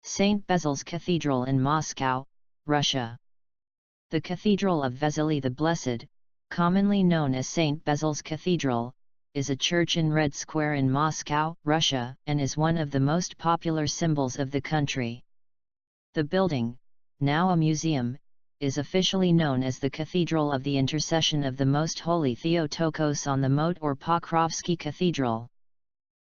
St. Basil's Cathedral in Moscow, Russia. The Cathedral of Vasily the Blessed, commonly known as St. Basil's Cathedral, is a church in Red Square in Moscow, Russia, and is one of the most popular symbols of the country. The building, now a museum, is officially known as the Cathedral of the Intercession of the Most Holy Theotokos on the Moat or Pokrovsky Cathedral.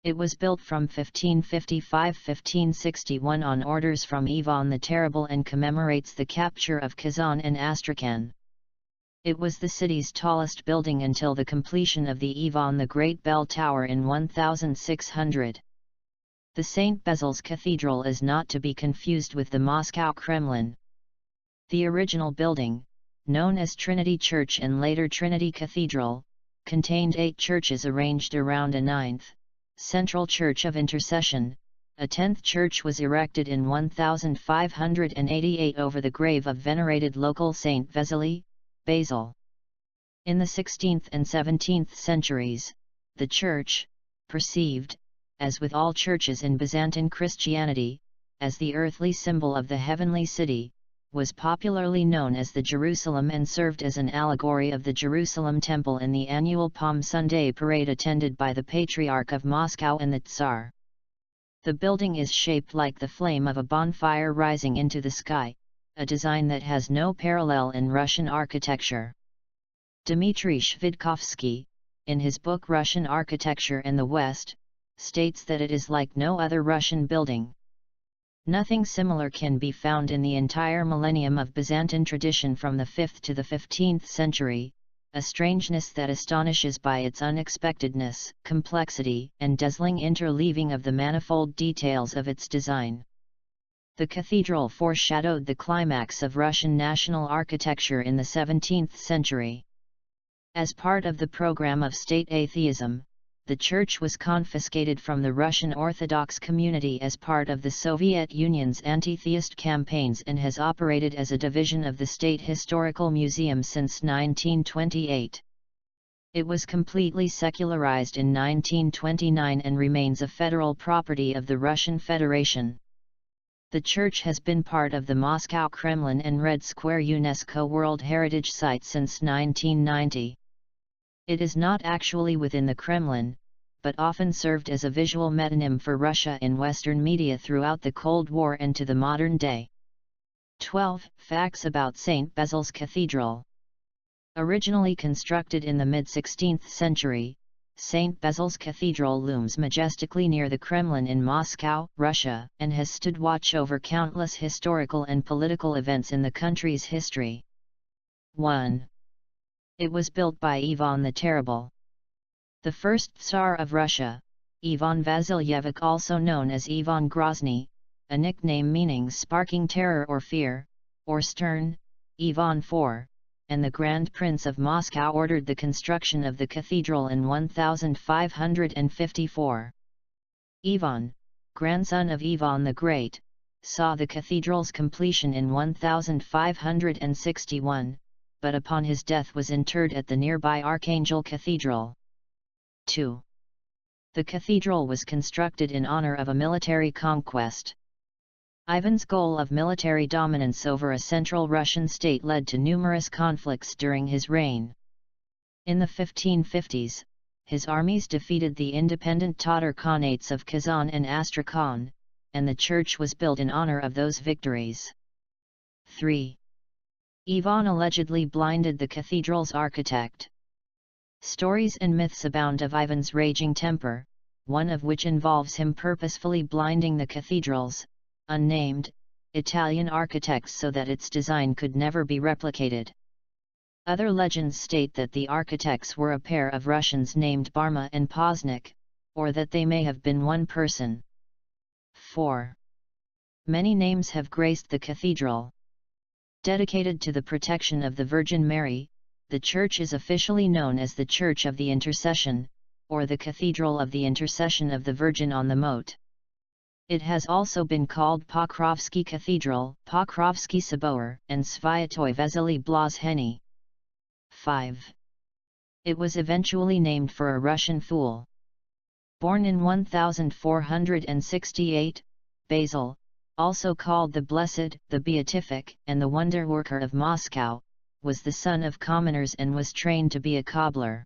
It was built from 1555–1561 on orders from Ivan the Terrible and commemorates the capture of Kazan and Astrakhan. It was the city's tallest building until the completion of the Ivan the Great Bell Tower in 1600. The St. Basil's Cathedral is not to be confused with the Moscow Kremlin. The original building, known as Trinity Church and later Trinity Cathedral, contained 8 churches arranged around a 9th, central church of Intercession. A 10th church was erected in 1588 over the grave of venerated local Saint Vasily, Basil. In the 16th and 17th centuries, the church, perceived, as with all churches in Byzantine Christianity, as the earthly symbol of the heavenly city, was popularly known as the Jerusalem and served as an allegory of the Jerusalem Temple in the annual Palm Sunday parade attended by the Patriarch of Moscow and the Tsar. The building is shaped like the flame of a bonfire rising into the sky, a design that has no parallel in Russian architecture. Dmitry Shvidkovsky, in his book Russian Architecture in the West, states that it is like no other Russian building. Nothing similar can be found in the entire millennium of Byzantine tradition from the 5th to the 15th century, a strangeness that astonishes by its unexpectedness, complexity, and dazzling interleaving of the manifold details of its design. The cathedral foreshadowed the climax of Russian national architecture in the 17th century. As part of the program of state atheism, the church was confiscated from the Russian Orthodox community as part of the Soviet Union's anti-theist campaigns and has operated as a division of the State Historical Museum since 1928. It was completely secularized in 1929 and remains a federal property of the Russian Federation. The church has been part of the Moscow Kremlin and Red Square UNESCO World Heritage Site since 1990. It is not actually within the Kremlin, but often served as a visual metonym for Russia in Western media throughout the Cold War and to the modern day. 12 Facts about St. Basil's Cathedral. Originally constructed in the mid-16th century, St. Basil's Cathedral looms majestically near the Kremlin in Moscow, Russia, and has stood watch over countless historical and political events in the country's history. 1. It was built by Ivan the Terrible. The first Tsar of Russia, Ivan Vasilyevich, also known as Ivan Grozny, a nickname meaning sparking terror or fear, or stern, Ivan IV, and the Grand Prince of Moscow ordered the construction of the cathedral in 1554. Ivan, grandson of Ivan the Great, saw the cathedral's completion in 1561, but upon his death was interred at the nearby Archangel Cathedral. 2. The cathedral was constructed in honor of a military conquest. Ivan's goal of military dominance over a central Russian state led to numerous conflicts during his reign. In the 1550s, his armies defeated the independent Tatar Khanates of Kazan and Astrakhan, and the church was built in honor of those victories. 3. Ivan allegedly blinded the cathedral's architect. Stories and myths abound of Ivan's raging temper, one of which involves him purposefully blinding the cathedral's, unnamed, Italian architects so that its design could never be replicated. Other legends state that the architects were a pair of Russians named Barma and Poznik, or that they may have been one person. 4. Many names have graced the cathedral. Dedicated to the protection of the Virgin Mary, the church is officially known as the Church of the Intercession, or the Cathedral of the Intercession of the Virgin on the Moat. It has also been called Pokrovsky Cathedral, Pokrovsky Sobor, and Sviatoy Vasily Blazheny. 5. It was eventually named for a Russian fool. Born in 1468, Basil, also called the Blessed, the Beatific, and the Wonder Worker of Moscow, was the son of commoners and was trained to be a cobbler.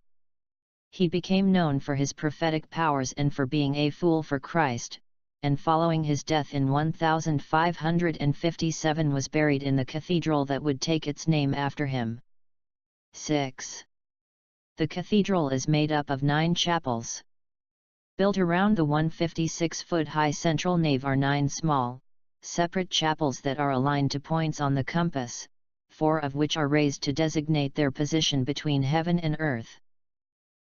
He became known for his prophetic powers and for being a fool for Christ, and following his death in 1557 was buried in the cathedral that would take its name after him. 6. The cathedral is made up of 9 chapels. Built around the 156-foot-high central nave are 9 small, separate chapels that are aligned to points on the compass, 4 of which are raised to designate their position between heaven and earth.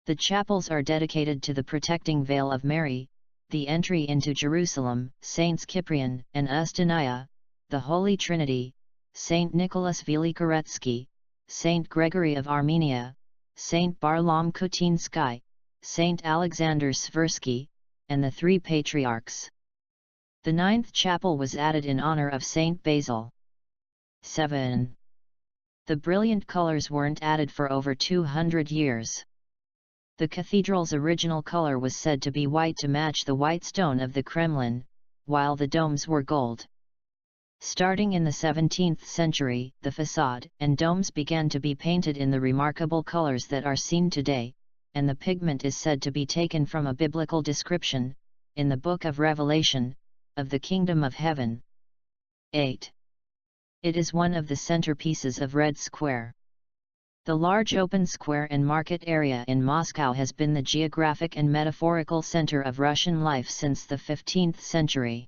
The chapels are dedicated to the protecting veil of Mary, the entry into Jerusalem, Saints Cyprian and Ustiniya, the Holy Trinity, Saint Nicholas Velikoretsky, Saint Gregory of Armenia, Saint Barlaam Kutinsky, Saint Alexander Sversky, and the 3 patriarchs. The 9th chapel was added in honor of Saint Basil. 7. The brilliant colors weren't added for over 200 years. The cathedral's original color was said to be white to match the white stone of the Kremlin, while the domes were gold. Starting in the 17th century, the facade and domes began to be painted in the remarkable colors that are seen today, and the pigment is said to be taken from a biblical description, in the Book of Revelation, of the Kingdom of Heaven. 8. It is one of the centerpieces of Red Square. The large open square and market area in Moscow has been the geographic and metaphorical center of Russian life since the 15th century.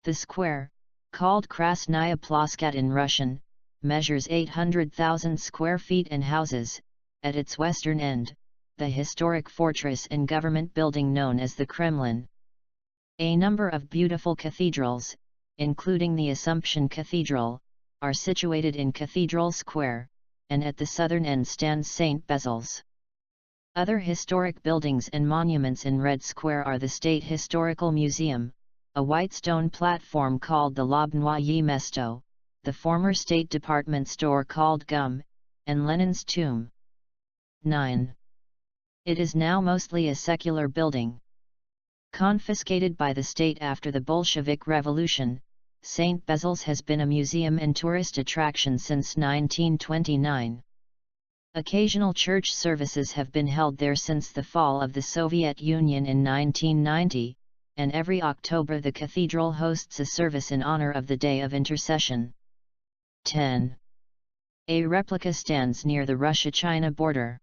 The square, called Krasnaya Ploskat in Russian, measures 800,000 square feet and houses, at its western end, the historic fortress and government building known as the Kremlin. A number of beautiful cathedrals, including the Assumption Cathedral, are situated in Cathedral Square, and at the southern end stands St. Basil's. Other historic buildings and monuments in Red Square are the State Historical Museum, a white stone platform called the Lobnoye Mesto, the former State Department store called Gum, and Lenin's tomb. 9. It is now mostly a secular building. Confiscated by the state after the Bolshevik Revolution, St. Basil's has been a museum and tourist attraction since 1929. Occasional church services have been held there since the fall of the Soviet Union in 1990, and every October the cathedral hosts a service in honor of the Day of Intercession. 10. A replica stands near the Russia-China border.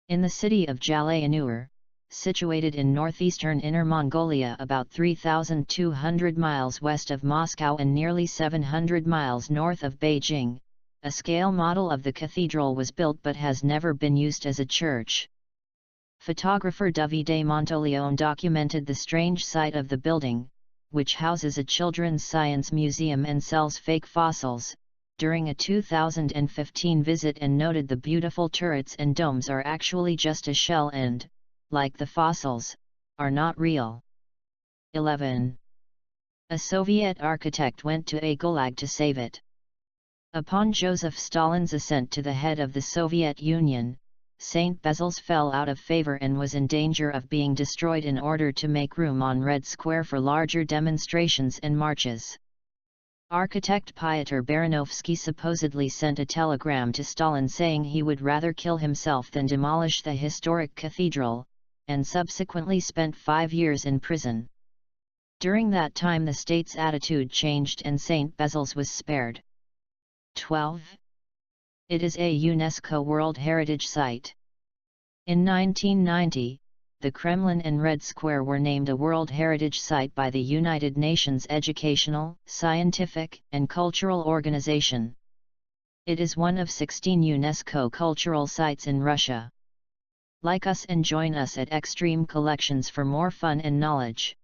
In the city of Jalayinur, situated in northeastern Inner Mongolia about 3,200 miles west of Moscow and nearly 700 miles north of Beijing, a scale model of the cathedral was built but has never been used as a church. Photographer Davide Montolione documented the strange site of the building, which houses a children's science museum and sells fake fossils, during a 2015 visit and noted the beautiful turrets and domes are actually just a shell and, like the fossils, are not real. 11. A Soviet architect went to a gulag to save it. Upon Joseph Stalin's ascent to the head of the Soviet Union, St. Basil's fell out of favor and was in danger of being destroyed in order to make room on Red Square for larger demonstrations and marches. Architect Pyotr Baranovsky supposedly sent a telegram to Stalin saying he would rather kill himself than demolish the historic cathedral, and subsequently spent 5 years in prison. During that time the state's attitude changed and St. Basil's was spared. 12. It is a UNESCO World Heritage Site. In 1990, the Kremlin and Red Square were named a World Heritage Site by the United Nations Educational, Scientific, and Cultural Organization. It is one of 16 UNESCO cultural sites in Russia. Like us and join us at Extreme Collections for more fun and knowledge.